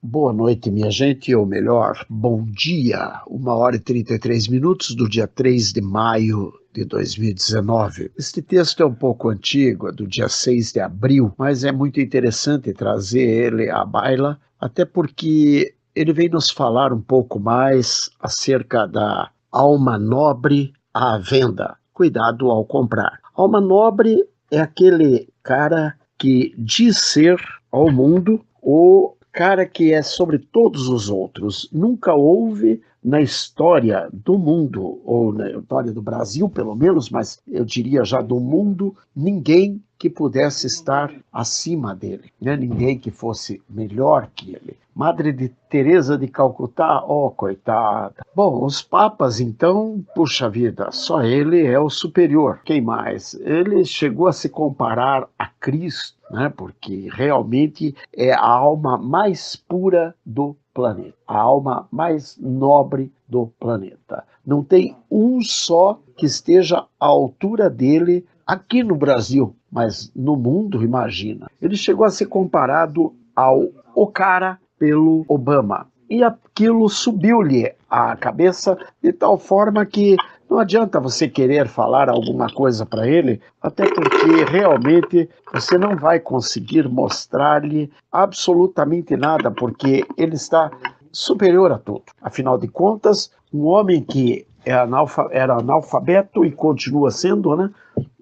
Boa noite, minha gente, ou melhor, bom dia, 1h33 do dia 3 de maio de 2019. Este texto é um pouco antigo, é do dia 6 de abril, mas é muito interessante trazer ele à baila, até porque ele vem nos falar um pouco mais acerca da alma nobre à venda. Cuidado ao comprar. Alma nobre é aquele cara que diz ser ao mundo o cara que é sobre todos os outros. Nunca houve na história do mundo, ou na história do Brasil, pelo menos, mas eu diria já do mundo, ninguém que pudesse estar acima dele, né? Ninguém que fosse melhor que ele. Madre de Teresa de Calcutá, oh, coitada. Bom, os papas, então, puxa vida, só ele é o superior. Quem mais? Ele chegou a se comparar a Cristo, né? Porque realmente é a alma mais pura do planeta, a alma mais nobre do planeta. Não tem um só que esteja à altura dele aqui no Brasil, mas no mundo, imagina. Ele chegou a ser comparado ao o cara pelo Obama. E aquilo subiu-lhe a cabeça de tal forma que não adianta você querer falar alguma coisa para ele, até porque realmente você não vai conseguir mostrar-lhe absolutamente nada, porque ele está superior a tudo. Afinal de contas, um homem que era analfabeto e continua sendo, né?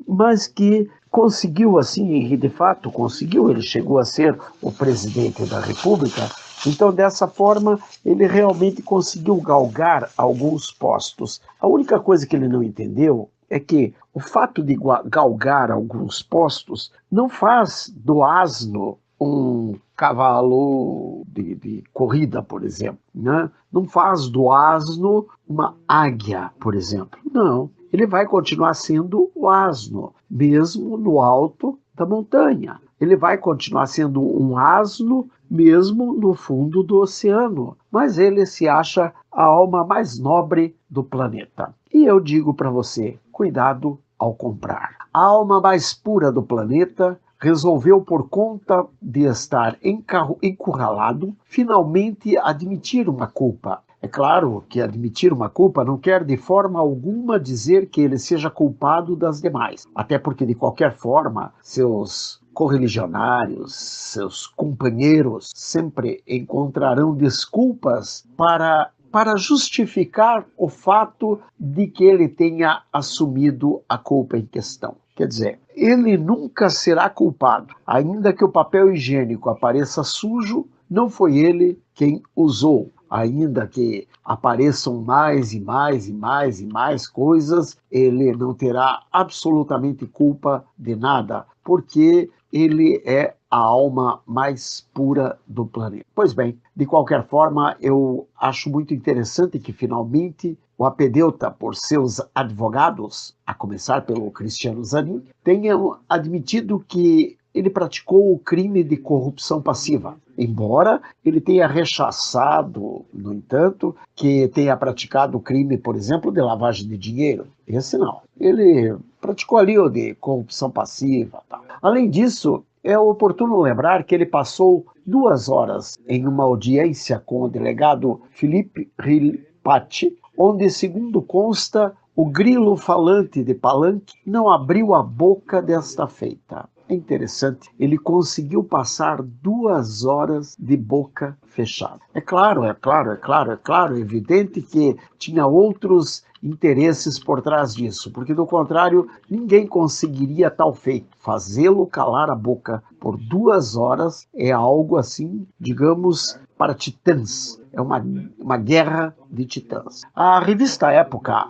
Mas que conseguiu, assim, e de fato conseguiu, ele chegou a ser o presidente da República. Então, dessa forma, ele realmente conseguiu galgar alguns postos. A única coisa que ele não entendeu é que o fato de galgar alguns postos não faz do asno um cavalo de corrida, por exemplo, né? Não faz do asno uma águia, por exemplo. Não, ele vai continuar sendo o asno, mesmo no alto da montanha. Ele vai continuar sendo um asno mesmo no fundo do oceano, mas ele se acha a alma mais nobre do planeta. E eu digo para você, cuidado ao comprar. A alma mais pura do planeta resolveu, por conta de estar encurralado, finalmente admitir uma culpa. É claro que admitir uma culpa não quer de forma alguma dizer que ele seja culpado das demais, até porque, de qualquer forma, seus correligionários, seus companheiros, sempre encontrarão desculpas para justificar o fato de que ele tenha assumido a culpa em questão. Quer dizer, ele nunca será culpado. Ainda que o papel higiênico apareça sujo, não foi ele quem usou. Ainda que apareçam mais e mais e mais e mais coisas, ele não terá absolutamente culpa de nada, porque ele é a alma mais pura do planeta. Pois bem, de qualquer forma, eu acho muito interessante que finalmente o apedeuta, por seus advogados, a começar pelo Cristiano Zanin, tenha admitido que ele praticou o crime de corrupção passiva, embora ele tenha rechaçado, no entanto, que tenha praticado o crime, por exemplo, de lavagem de dinheiro. Esse não. Ele praticou ali o de corrupção passiva. Tá. Além disso, é oportuno lembrar que ele passou 2 horas em uma audiência com o delegado Felipe Rilpati, onde, segundo consta, o grilo falante de Palanque não abriu a boca desta feita. É interessante, ele conseguiu passar 2 horas de boca fechada. É claro, é evidente que tinha outros interesses por trás disso, porque do contrário, ninguém conseguiria tal feito. Fazê-lo calar a boca por 2 horas é algo assim, digamos, para titãs. É uma guerra de titãs. A revista Época,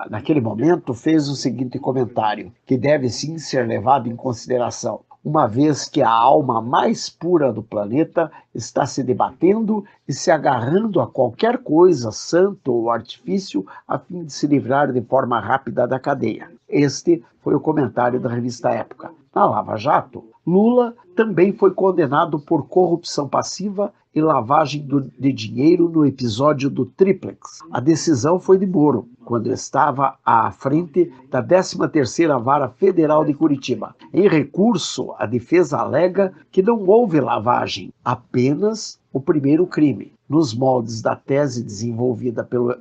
naquele momento, fez o seguinte comentário, que deve sim ser levado em consideração, uma vez que a alma mais pura do planeta está se debatendo e se agarrando a qualquer coisa, santo ou artifício, a fim de se livrar de forma rápida da cadeia. Este foi o comentário da revista Época. Na Lava Jato, Lula também foi condenado por corrupção passiva e lavagem de dinheiro no episódio do Triplex. A decisão foi de Moro, quando estava à frente da 13ª Vara Federal de Curitiba. Em recurso, a defesa alega que não houve lavagem, apenas o primeiro crime, nos moldes da tese desenvolvida pelo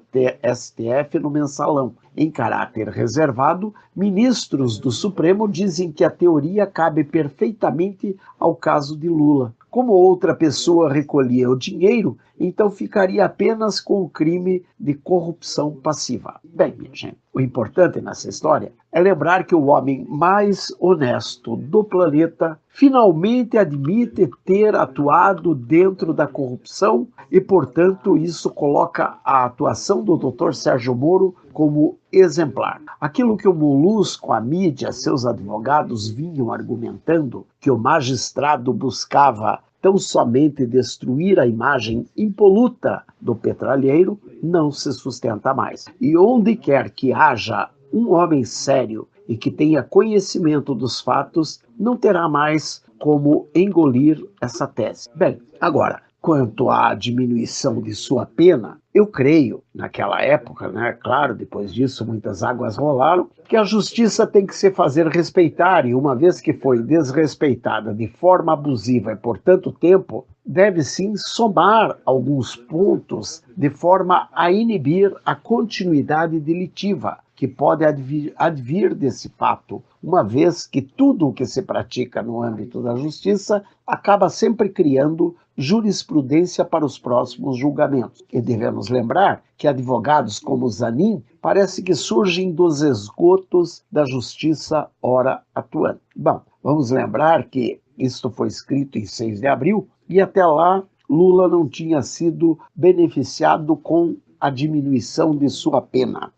STF no Mensalão. Em caráter reservado, ministros do Supremo dizem que a teoria cabe perfeitamente ao caso de Lula. Como outra pessoa recolhia o dinheiro, então ficaria apenas com o crime de corrupção passiva. Bem, minha gente, o importante nessa história é lembrar que o homem mais honesto do planeta finalmente admite ter atuado dentro da corrupção e, portanto, isso coloca a atuação do Dr. Sérgio Moro como exemplar. Aquilo que o Molusco, a mídia, seus advogados vinham argumentando, que o magistrado buscava tão somente destruir a imagem impoluta do petralheiro, não se sustenta mais. E onde quer que haja um homem sério e que tenha conhecimento dos fatos, não terá mais como engolir essa tese. Bem, agora, quanto à diminuição de sua pena, eu creio, naquela época, né, claro, depois disso muitas águas rolaram, que a justiça tem que se fazer respeitar e uma vez que foi desrespeitada de forma abusiva e por tanto tempo, deve sim somar alguns pontos de forma a inibir a continuidade delitiva que pode advir desse fato, uma vez que tudo o que se pratica no âmbito da justiça acaba sempre criando jurisprudência para os próximos julgamentos. E devemos lembrar que advogados como Zanin parece que surgem dos esgotos da justiça ora atuante. Bom, vamos lembrar que isto foi escrito em 6 de abril e até lá Lula não tinha sido beneficiado com a diminuição de sua pena.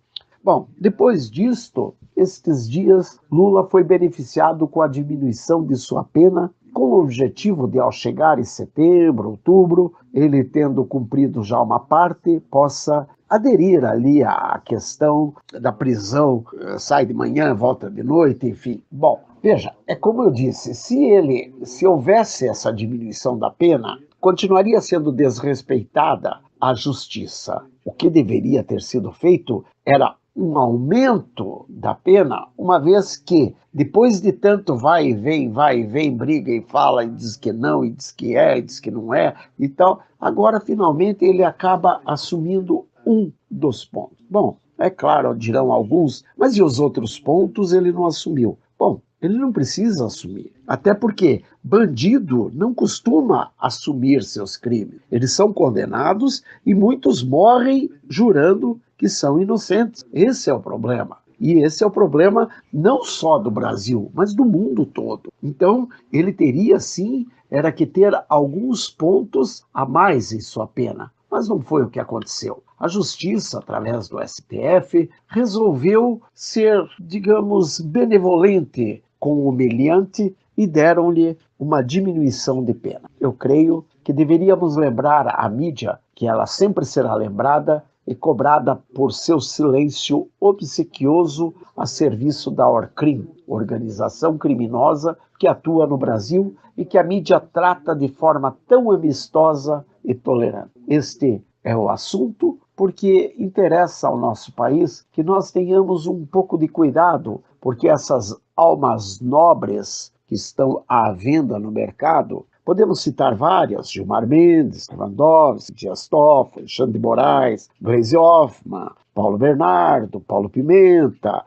Bom, depois disto, estes dias, Lula foi beneficiado com a diminuição de sua pena, com o objetivo de, ao chegar em setembro, outubro, ele tendo cumprido já uma parte, possa aderir ali à questão da prisão, sai de manhã, volta de noite, enfim. Bom, veja, é como eu disse, se houvesse essa diminuição da pena, continuaria sendo desrespeitada a justiça. O que deveria ter sido feito era um aumento da pena, uma vez que, depois de tanto vai e vem, briga e fala, e diz que não, e diz que é, e diz que não é, e tal, agora finalmente ele acaba assumindo um dos pontos. Bom, é claro, dirão alguns, mas e os outros pontos ele não assumiu? Bom, ele não precisa assumir, até porque bandido não costuma assumir seus crimes. Eles são condenados e muitos morrem jurando que são inocentes. Esse é o problema. E esse é o problema não só do Brasil, mas do mundo todo. Então, ele teria sim, era que ter alguns pontos a mais em sua pena. Mas não foi o que aconteceu. A justiça, através do STF, resolveu ser, digamos, benevolente com o humilhante e deram-lhe uma diminuição de pena. Eu creio que deveríamos lembrar a mídia que ela sempre será lembrada e cobrada por seu silêncio obsequioso a serviço da Orcrim, organização criminosa que atua no Brasil e que a mídia trata de forma tão amistosa e tolerante. Este é o assunto porque interessa ao nosso país que nós tenhamos um pouco de cuidado, porque essas almas nobres que estão à venda no mercado, podemos citar várias: Gilmar Mendes, Lewandowski, Dias Toffoli, Alexandre de Moraes, Gleisi Hoffmann, Paulo Bernardo, Paulo Pimenta,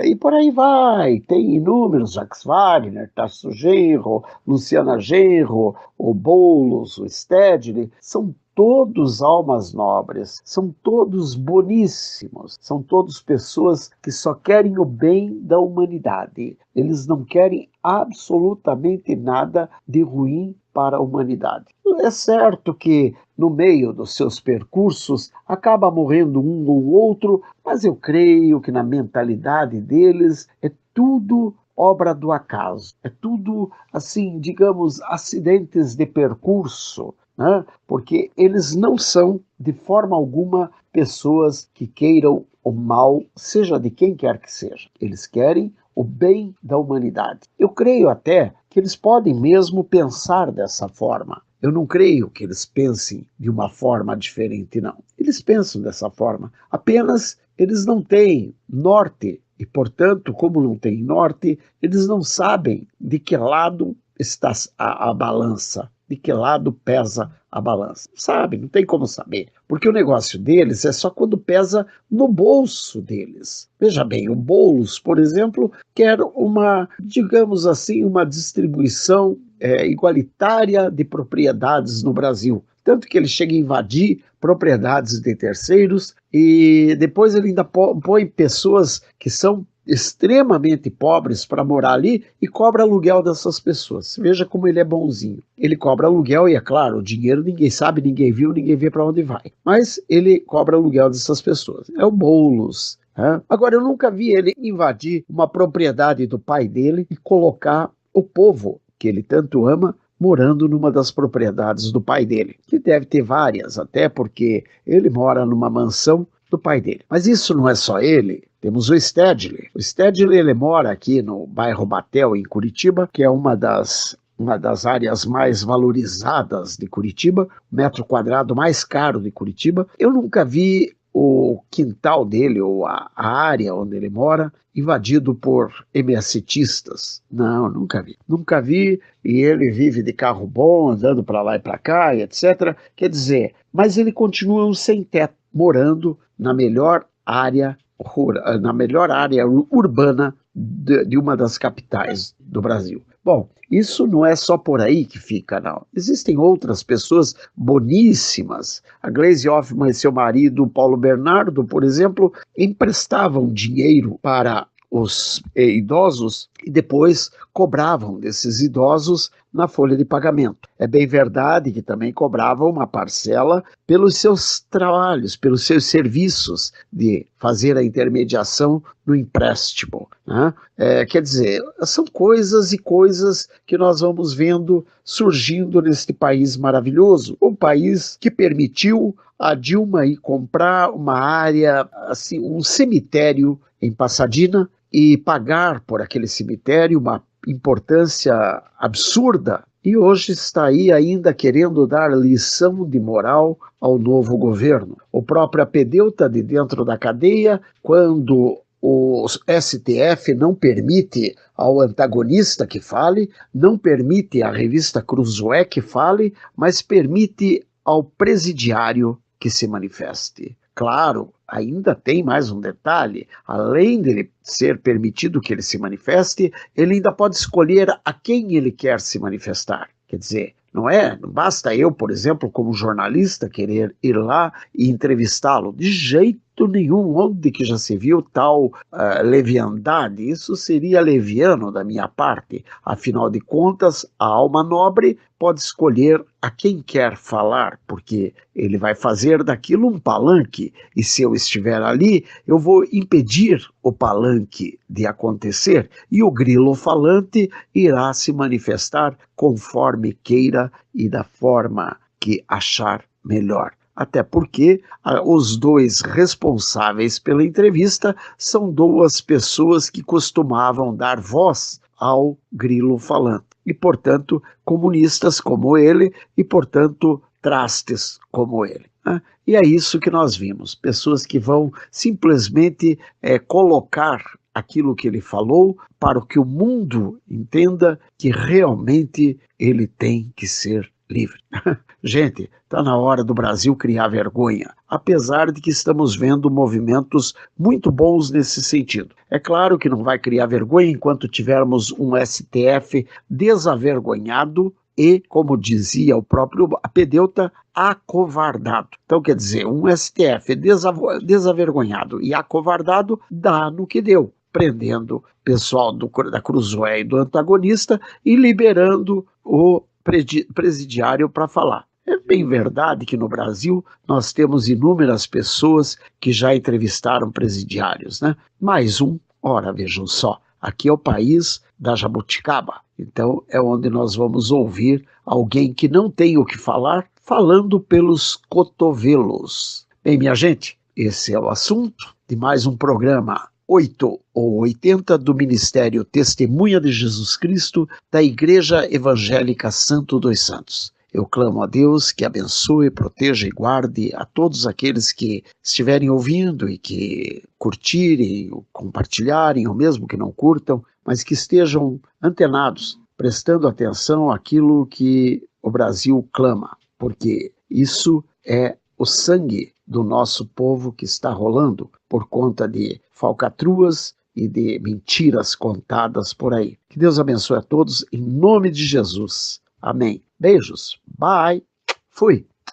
e por aí vai. Tem inúmeros: Jacques Wagner, Tarso Genro, Luciana Genro, o Boulos, o Stedley, são todos almas nobres, são todos boníssimos, são todos pessoas que só querem o bem da humanidade. Eles não querem absolutamente nada de ruim para a humanidade. É certo que no meio dos seus percursos acaba morrendo um ou outro, mas eu creio que na mentalidade deles é tudo obra do acaso, é tudo, assim, digamos, acidentes de percurso, né? Porque eles não são, de forma alguma, pessoas que queiram o mal, seja de quem quer que seja. Eles querem o bem da humanidade. Eu creio até que eles podem mesmo pensar dessa forma. Eu não creio que eles pensem de uma forma diferente, não. Eles pensam dessa forma. Apenas eles não têm norte e, portanto, como não têm norte, eles não sabem de que lado está a balança. de que lado pesa a balança. Sabe, não tem como saber, porque o negócio deles é só quando pesa no bolso deles. Veja bem, o Boulos, por exemplo, quer uma, digamos assim, uma distribuição igualitária de propriedades no Brasil. Tanto que ele chega a invadir propriedades de terceiros e depois ele ainda põe pessoas que são extremamente pobres para morar ali e cobra aluguel dessas pessoas. Veja como ele é bonzinho. Ele cobra aluguel e, é claro, o dinheiro ninguém sabe, ninguém viu, ninguém vê para onde vai. Mas ele cobra aluguel dessas pessoas. É o Boulos. Agora, eu nunca vi ele invadir uma propriedade do pai dele e colocar o povo que ele tanto ama morando numa das propriedades do pai dele, que deve ter várias, até porque ele mora numa mansão do pai dele. Mas isso não é só ele, temos o Stedley. O Stedley, ele mora aqui no bairro Batel, em Curitiba, que é uma das áreas mais valorizadas de Curitiba, o metro quadrado mais caro de Curitiba. Eu nunca vi o quintal dele, ou a área onde ele mora, invadido por MSTistas. Não, nunca vi. Nunca vi, e ele vive de carro bom, andando para lá e para cá, e etc. Quer dizer, mas ele continua um sem teto, morando na melhor área urbana de uma das capitais do Brasil. Bom, isso não é só por aí que fica, não. Existem outras pessoas boníssimas. A Gleisi Hoffmann e seu marido, Paulo Bernardo, por exemplo, emprestavam dinheiro para os idosos e depois cobravam desses idosos na folha de pagamento. É bem verdade que também cobravam uma parcela pelos seus trabalhos, pelos seus serviços de fazer a intermediação no empréstimo, né? Quer dizer, são coisas e coisas que nós vamos vendo surgindo neste país maravilhoso, um país que permitiu a Dilma ir comprar uma área, assim, um cemitério em Pasadena, e pagar por aquele cemitério uma importância absurda, e hoje está aí ainda querendo dar lição de moral ao novo governo. O próprio Apedeuta de dentro da cadeia, quando o STF não permite ao antagonista que fale, não permite à revista Cruzoé que fale, mas permite ao presidiário que se manifeste. Claro, ainda tem mais um detalhe: além dele ser permitido que ele se manifeste, ele ainda pode escolher a quem ele quer se manifestar. Quer dizer, não basta eu, por exemplo, como jornalista, querer ir lá e entrevistá-lo. De jeito nenhum. Onde que já se viu tal leviandade? Isso seria leviano da minha parte. Afinal de contas, a alma nobre pode escolher a quem quer falar, porque ele vai fazer daquilo um palanque, e se eu estiver ali, eu vou impedir o palanque de acontecer, e o grilo falante irá se manifestar conforme queira e da forma que achar melhor. Até porque os dois responsáveis pela entrevista são duas pessoas que costumavam dar voz ao grilo falante. E, portanto, comunistas como ele e, portanto, trastes como ele. E é isso que nós vimos. Pessoas que vão simplesmente colocar aquilo que ele falou para que o mundo entenda que realmente ele tem que ser livre. Gente, está na hora do Brasil criar vergonha, apesar de que estamos vendo movimentos muito bons nesse sentido. É claro que não vai criar vergonha enquanto tivermos um STF desavergonhado e, como dizia o próprio Apedeuta, acovardado. Então, quer dizer, um STF desavergonhado e acovardado dá no que deu, prendendo o pessoal da Cruzoé e do antagonista e liberando o presidiário para falar. É bem verdade que no Brasil nós temos inúmeras pessoas que já entrevistaram presidiários, né? Mais um, ora, vejam só, aqui é o país da jabuticaba. Então é onde nós vamos ouvir alguém que não tem o que falar, falando pelos cotovelos. Bem, minha gente, esse é o assunto de mais um programa 8 ou 80 do Ministério Testemunha de Jesus Cristo da Igreja Evangélica Santo dos Santos. Eu clamo a Deus que abençoe, proteja e guarde a todos aqueles que estiverem ouvindo e que curtirem, ou compartilharem, ou mesmo que não curtam, mas que estejam antenados, prestando atenção àquilo que o Brasil clama, porque isso é o sangue do nosso povo que está rolando por conta de falcatruas e de mentiras contadas por aí. Que Deus abençoe a todos em nome de Jesus. Amém. Beijos. Bye. Fui.